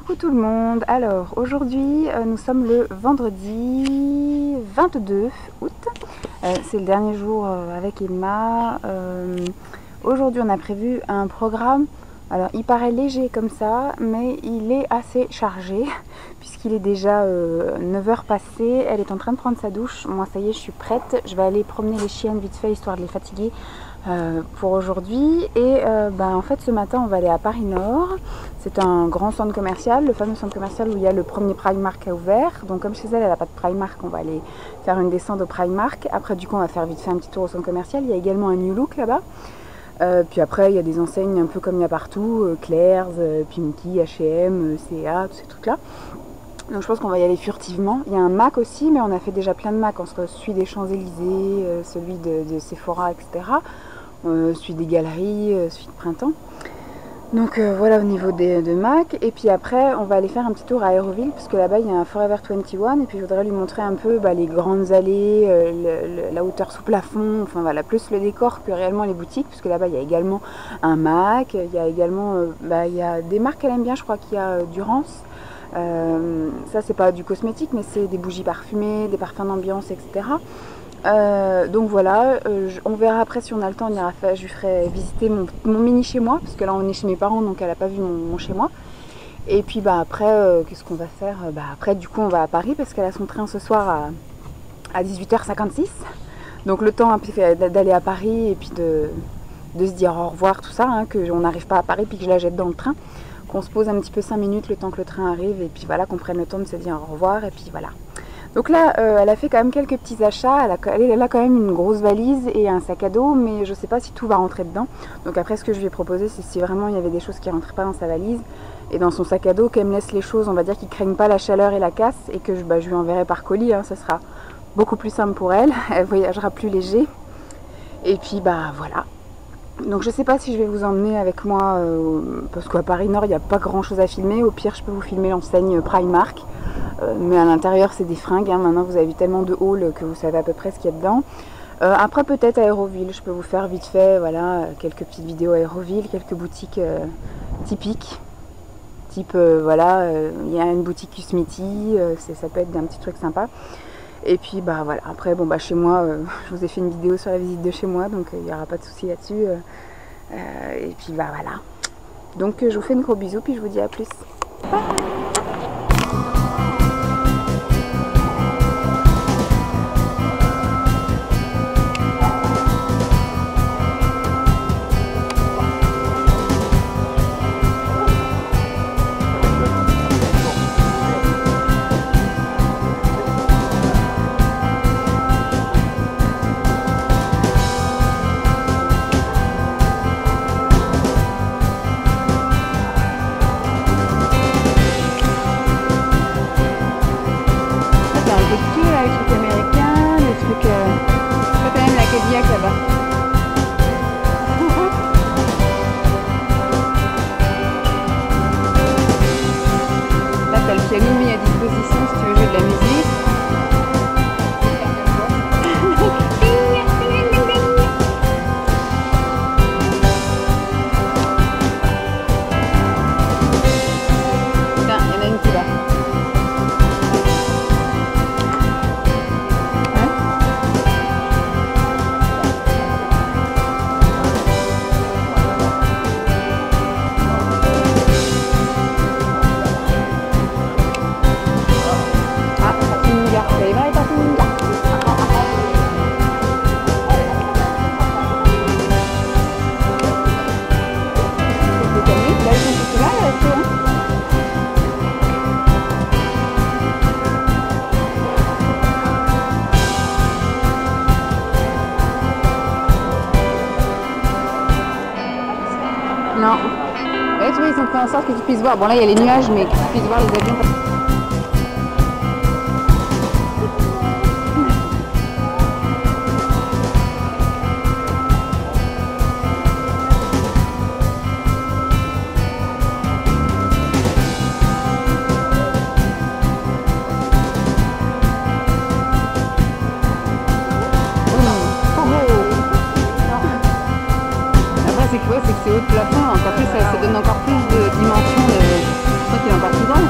Coucou tout le monde. Alors aujourd'hui nous sommes le vendredi 22 août. C'est le dernier jour avec Emma. Aujourd'hui on a prévu un programme. Alors il paraît léger comme ça, mais il est assez chargé puisqu'il est déjà 9h passées. Elle est en train de prendre sa douche. Moi ça y est, je suis prête. Je vais aller promener les chiennes vite fait histoire de les fatiguer pour aujourd'hui. Et en fait ce matin on va aller à Paris Nord. C'est un grand centre commercial, le fameux centre commercial où il y a le premier Primark à ouvert. Donc comme chez elle, elle n'a pas de Primark, on va aller faire une descente au Primark. Après du coup on va faire vite fait un petit tour au centre commercial. Il y a également un New Look là-bas. Puis après il y a des enseignes un peu comme il y a partout, Claire's, Pimki, H&M, CA, tous ces trucs là. Donc je pense qu'on va y aller furtivement. Il y a un Mac aussi, mais on a fait déjà plein de Mac. On se suit des Champs-Élysées, celui de Sephora, etc. Celui des galeries, celui de Printemps. Donc voilà au niveau de Mac. Et puis après on va aller faire un petit tour à Aéroville parce que là-bas il y a un Forever 21. Et puis je voudrais lui montrer un peu les grandes allées, la hauteur sous plafond, enfin voilà, plus le décor que réellement les boutiques, parce que là-bas il y a également un Mac, il y a également il y a des marques qu'elle aime bien, je crois qu'il y a Durance. Ça c'est pas du cosmétique mais c'est des bougies parfumées, des parfums d'ambiance, etc. Donc voilà, on verra après si on a le temps, je lui ferai visiter mon mini chez moi, parce que là on est chez mes parents donc elle n'a pas vu mon chez moi. Et puis après, qu'est-ce qu'on va faire? Après du coup on va à Paris parce qu'elle a son train ce soir à 18h56. Donc le temps d'aller à Paris et puis de se dire au revoir, tout ça, qu'on n'arrive pas à Paris puis que je la jette dans le train. Qu'on se pose un petit peu 5 minutes le temps que le train arrive et puis voilà, qu'on prenne le temps de se dire au revoir et puis voilà. Donc là, elle a fait quand même quelques petits achats, elle a quand même une grosse valise et un sac à dos, mais je ne sais pas si tout va rentrer dedans. Donc après, ce que je lui ai proposé, c'est si vraiment il y avait des choses qui ne rentraient pas dans sa valise et dans son sac à dos, qu'elle me laisse les choses, on va dire, qui ne craignent pas la chaleur et la casse, et que je lui enverrai par colis, ça sera beaucoup plus simple pour elle, elle voyagera plus léger. Et puis voilà. Donc je sais pas si je vais vous emmener avec moi, parce qu'à Paris Nord il n'y a pas grand chose à filmer. Au pire je peux vous filmer l'enseigne Primark, mais à l'intérieur c'est des fringues, maintenant vous avez vu tellement de halls que vous savez à peu près ce qu'il y a dedans. Après peut-être à Aéroville, je peux vous faire vite fait, voilà, quelques petites vidéos à Aéroville, quelques boutiques typiques, type voilà, il y a une boutique Kusmiti, ça peut être un petit truc sympa. Et puis voilà, après chez moi, je vous ai fait une vidéo sur la visite de chez moi, donc il n'y aura pas de souci là-dessus. Et puis voilà. Donc je vous fais une gros bisou, puis je vous dis à plus. Bye. Le piano mis à disposition si tu veux jouer de la musique. Tiens, il y en a une qui va. Non. Là, tu vois, ils ont fait en sorte que tu puisses voir. Bon, là, il y a les nuages, mais que tu puisses voir les avions. c'est que c'est haut de plafond, encore plus, ça donne encore plus de dimension. Je crois qu'il est encore plus grand.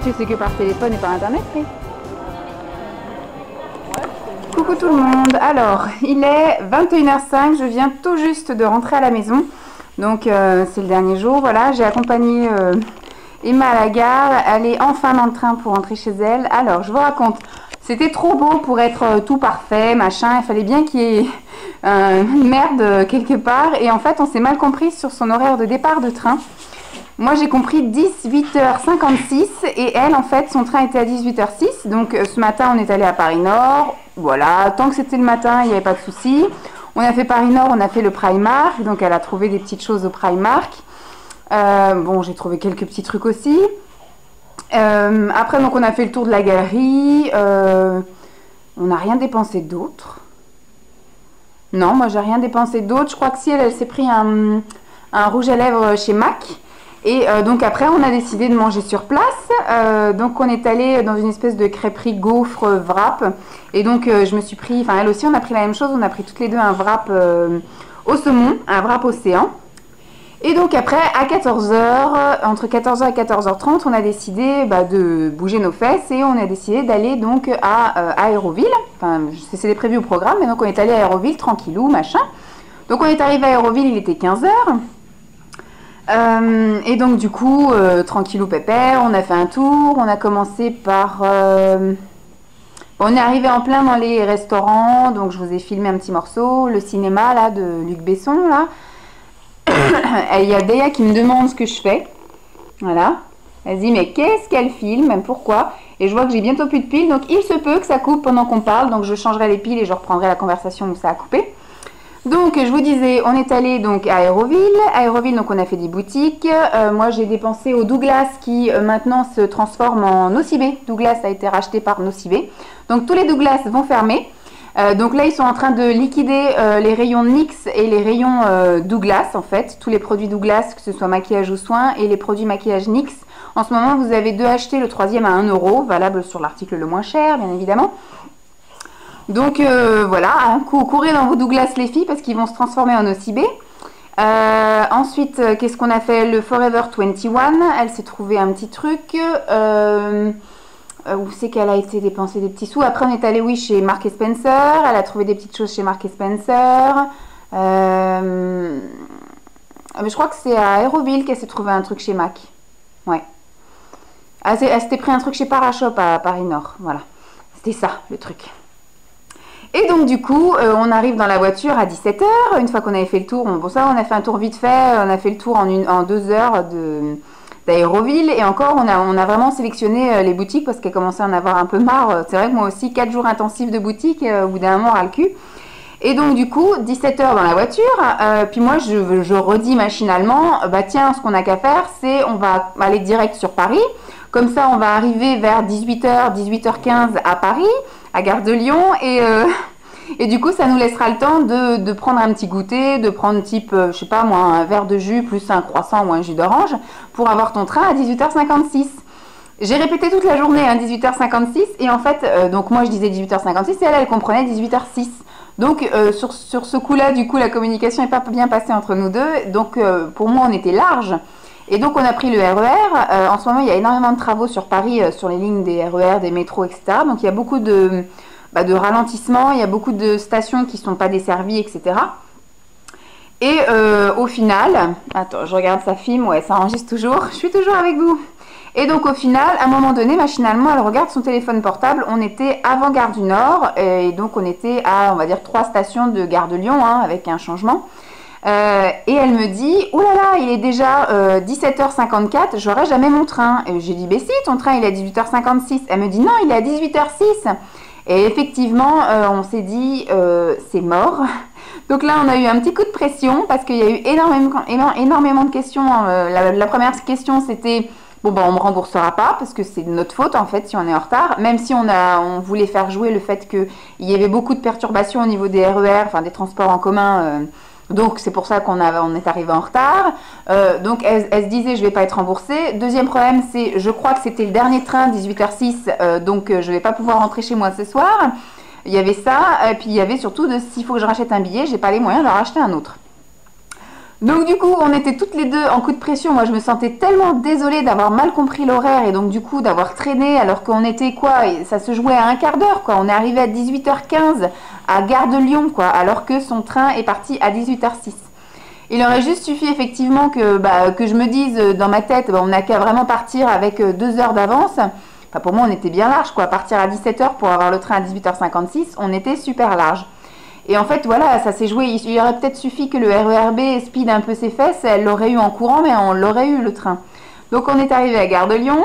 tu sais que par téléphone et par internet, oui. Coucou tout le monde. Alors, il est 21h05, je viens tout juste de rentrer à la maison. Donc c'est le dernier jour, voilà, j'ai accompagné Emma à la gare, elle est enfin dans le train pour rentrer chez elle. Alors, je vous raconte, c'était trop beau pour être tout parfait, machin, il fallait bien qu'il y ait une merde quelque part. Et en fait, on s'est mal compris sur son horaire de départ de train. Moi, j'ai compris 18h56 et elle, en fait, son train était à 18h06. Donc, ce matin, on est allé à Paris-Nord. Voilà, tant que c'était le matin, il n'y avait pas de souci. On a fait Paris-Nord, on a fait le Primark. Donc, elle a trouvé des petites choses au Primark. Bon, j'ai trouvé quelques petits trucs aussi. Après, donc, on a fait le tour de la galerie. On n'a rien dépensé d'autre. Non, moi, j'ai rien dépensé d'autre. Je crois que si elle s'est pris un rouge à lèvres chez MAC. Et donc après, on a décidé de manger sur place. Donc on est allé dans une espèce de crêperie gaufre wrap. Et donc je me suis pris, enfin elle aussi, on a pris la même chose. On a pris toutes les deux un wrap au saumon, un wrap océan. Et donc après, à 14h, entre 14h et 14h30, on a décidé de bouger nos fesses. Et on a décidé d'aller donc à Aéroville. Enfin, c'était prévu au programme, mais donc on est allé à Aéroville, tranquillou, machin. Donc on est arrivé à Aéroville, il était 15h. Et donc du coup, tranquillou pépère, on a fait un tour, on a commencé par... on est arrivé en plein dans les restaurants, donc je vous ai filmé un petit morceau, le cinéma là de Luc Besson là. Il y a Deya qui me demande ce que je fais, voilà. Elle se dit mais qu'est-ce qu'elle filme, pourquoi? Et je vois que j'ai bientôt plus de piles, donc il se peut que ça coupe pendant qu'on parle, donc je changerai les piles et je reprendrai la conversation où ça a coupé. Donc je vous disais, on est allé donc à Aéroville. Aéroville, donc on a fait des boutiques. Moi j'ai dépensé au Douglas qui maintenant se transforme en Nocibé. Douglas a été racheté par Nocibé. Donc tous les Douglas vont fermer. Donc là ils sont en train de liquider les rayons NYX et les rayons Douglas en fait. Tous les produits Douglas, que ce soit maquillage ou soins, et les produits maquillage NYX. En ce moment vous avez deux achetés, le troisième à 1 €, valable sur l'article le moins cher bien évidemment. Donc voilà, hein, courez dans vos Douglas les filles parce qu'ils vont se transformer en Nocibé. Ensuite, qu'est-ce qu'on a fait? Le Forever 21, elle s'est trouvé un petit truc. Où c'est qu'elle a été dépenser des petits sous? Après, on est allé, oui, chez Mark & Spencer. Elle a trouvé des petites choses chez Mark & Spencer. Mais je crois que c'est à Aéroville qu'elle s'est trouvé un truc chez MAC. Ouais. Elle s'était pris un truc chez Parashop à Paris-Nord. Voilà. C'était ça, le truc. Et donc du coup, on arrive dans la voiture à 17h, une fois qu'on avait fait le tour, bon ça on a fait un tour vite fait, on a fait le tour en 2 heures d'Aéroville, et encore on a vraiment sélectionné les boutiques parce qu'elle commençait à en avoir un peu marre. C'est vrai que moi aussi, 4 jours intensifs de boutique, au bout d'un moment on a le cul. Et donc du coup, 17h dans la voiture, puis moi je redis machinalement, tiens, ce qu'on a qu'à faire, c'est on va aller direct sur Paris, comme ça on va arriver vers 18h, 18h15 à Paris, à Gare de Lyon, et du coup ça nous laissera le temps de prendre un petit goûter, de prendre type, je sais pas moi, un verre de jus plus un croissant ou un jus d'orange pour avoir ton train à 18h56. J'ai répété toute la journée, 18h56, et en fait, donc moi je disais 18h56 et elle comprenait 18h06. Donc sur ce coup-là, du coup la communication n'est pas bien passée entre nous deux, donc pour moi on était large. Et donc on a pris le RER. En ce moment il y a énormément de travaux sur Paris, sur les lignes des RER, des métros, etc. Donc il y a beaucoup de ralentissement, il y a beaucoup de stations qui ne sont pas desservies, etc. Et au final, attends, je regarde sa film, ouais, ça enregistre toujours, je suis toujours avec vous. Et donc au final, à un moment donné, machinalement, elle regarde son téléphone portable, on était avant Gare du Nord, et donc on était à, on va dire, 3 stations de Gare de Lyon, avec un changement. Et elle me dit, oh là là, il est déjà 17h54, j'aurai jamais mon train. Et j'ai dit, si, ton train il est à 18h56. Elle me dit, non, il est à 18h06. Et effectivement, on s'est dit, c'est mort. Donc là, on a eu un petit coup de pression parce qu'il y a eu énormément de questions. La première question, c'était, bon, on ne me remboursera pas parce que c'est de notre faute en fait si on est en retard. Même si on voulait faire jouer le fait qu'il y avait beaucoup de perturbations au niveau des RER, enfin des transports en commun. Donc c'est pour ça qu'on est arrivé en retard. Donc elle se disait je vais pas être remboursée. Deuxième problème c'est je crois que c'était le dernier train 18h06 donc je vais pas pouvoir rentrer chez moi ce soir. Il y avait ça et puis il y avait surtout s'il faut que je rachète un billet, j'ai pas les moyens d'en racheter un autre. Donc du coup, on était toutes les deux en coup de pression. Moi, je me sentais tellement désolée d'avoir mal compris l'horaire et donc du coup d'avoir traîné alors qu'on était quoi, et ça se jouait à un quart d'heure quoi. On est arrivé à 18h15 à Gare de Lyon quoi, alors que son train est parti à 18h06. Il aurait juste suffi effectivement que je me dise dans ma tête, on n'a qu'à vraiment partir avec 2 heures d'avance. Enfin, pour moi, on était bien large quoi. Partir à 17h pour avoir le train à 18h56, on était super large. Et en fait, voilà, ça s'est joué. Il aurait peut-être suffi que le RERB speed un peu ses fesses. Elle l'aurait eu en courant, mais on l'aurait eu le train. Donc on est arrivé à Gare de Lyon.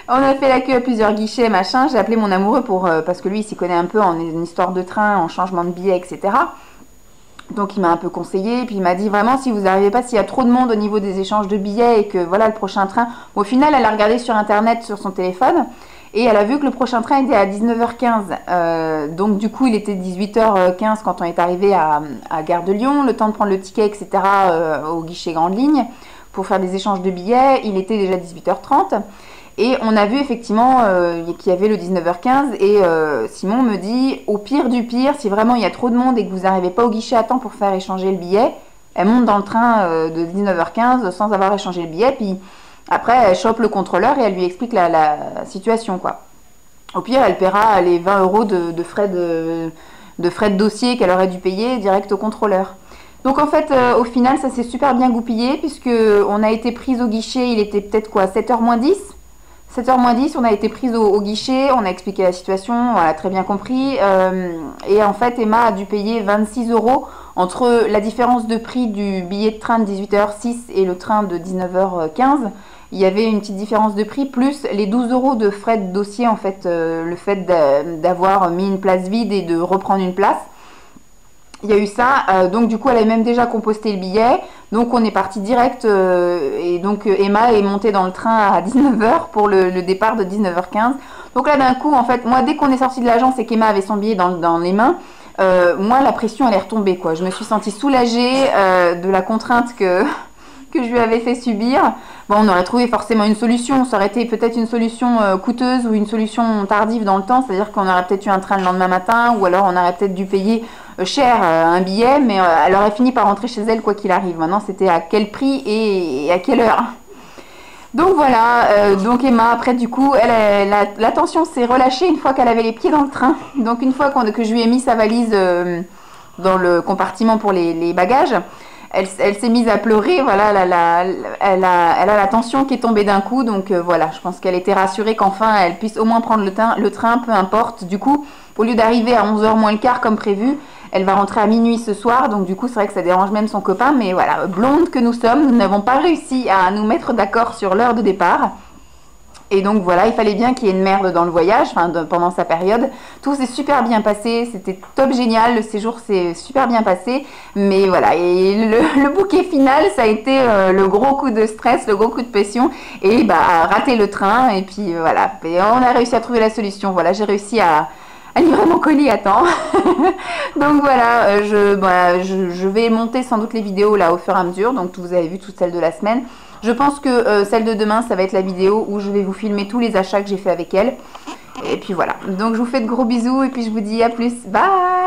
On a fait la queue à plusieurs guichets, machin. J'ai appelé mon amoureux parce que lui, il s'y connaît un peu en une histoire de train, en changement de billets, etc. Donc il m'a un peu conseillé. Et puis il m'a dit vraiment, si vous n'arrivez pas, s'il y a trop de monde au niveau des échanges de billets et que voilà le prochain train. Bon, au final, elle a regardé sur Internet, sur son téléphone. Et elle a vu que le prochain train était à 19h15. Donc du coup, il était 18h15 quand on est arrivé à Gare de Lyon. Le temps de prendre le ticket, etc. Au guichet grande ligne pour faire des échanges de billets. Il était déjà 18h30. Et on a vu effectivement qu'il y avait le 19h15. Et Simon me dit, au pire du pire, si vraiment il y a trop de monde et que vous n'arrivez pas au guichet à temps pour faire échanger le billet, elle monte dans le train de 19h15 sans avoir échangé le billet. Puis après, elle chope le contrôleur et elle lui explique la situation, quoi. Au pire, elle paiera les 20 euros de frais de dossier qu'elle aurait dû payer direct au contrôleur. Donc en fait, au final, ça s'est super bien goupillé puisque on a été prise au guichet, il était peut-être quoi, 7h moins 10. 7h moins 10, on a été prise au guichet, on a expliqué la situation, on a très bien compris. Et en fait, Emma a dû payer 26 euros entre la différence de prix du billet de train de 18h06 et le train de 19h15. Il y avait une petite différence de prix, plus les 12 euros de frais de dossier, en fait, le fait d'avoir mis une place vide et de reprendre une place. Il y a eu ça, donc du coup elle avait même déjà composté le billet, donc on est parti direct et donc Emma est montée dans le train à 19h pour le départ de 19h15. Donc là d'un coup en fait, moi dès qu'on est sorti de l'agence et qu'Emma avait son billet dans les mains, moi la pression elle est retombée quoi. Je me suis sentie soulagée de la contrainte que je lui avais fait subir. Bon, on aurait trouvé forcément une solution, ça aurait été peut-être une solution coûteuse ou une solution tardive dans le temps, c'est-à-dire qu'on aurait peut-être eu un train le lendemain matin ou alors on aurait peut-être dû payer cher un billet, mais elle aurait fini par rentrer chez elle quoi qu'il arrive. Maintenant, c'était à quel prix et à quelle heure. Donc voilà, donc Emma, après du coup, la tension s'est relâchée une fois qu'elle avait les pieds dans le train. Donc une fois que je lui ai mis sa valise dans le compartiment pour les bagages, elle s'est mise à pleurer, voilà, elle a la tension qui est tombée d'un coup, donc voilà, je pense qu'elle était rassurée qu'enfin elle puisse au moins prendre le train, peu importe. Du coup, au lieu d'arriver à 11h moins le quart comme prévu, elle va rentrer à minuit ce soir, donc du coup c'est vrai que ça dérange même son copain, mais voilà, blonde que nous sommes, nous n'avons pas réussi à nous mettre d'accord sur l'heure de départ. Et donc voilà, il fallait bien qu'il y ait une merde dans le voyage, pendant sa période. Tout s'est super bien passé, c'était top génial, le séjour s'est super bien passé. Mais voilà, et le bouquet final, ça a été le gros coup de stress, le gros coup de pression. Et rater le train, et puis voilà. Et on a réussi à trouver la solution. Voilà, j'ai réussi à livrer mon colis à temps. Donc voilà, je vais monter sans doute les vidéos là au fur et à mesure. Donc vous avez vu toutes celles de la semaine. Je pense que celle de demain, ça va être la vidéo où je vais vous filmer tous les achats que j'ai fait avec elle. Et puis voilà. Donc je vous fais de gros bisous et puis je vous dis à plus. Bye!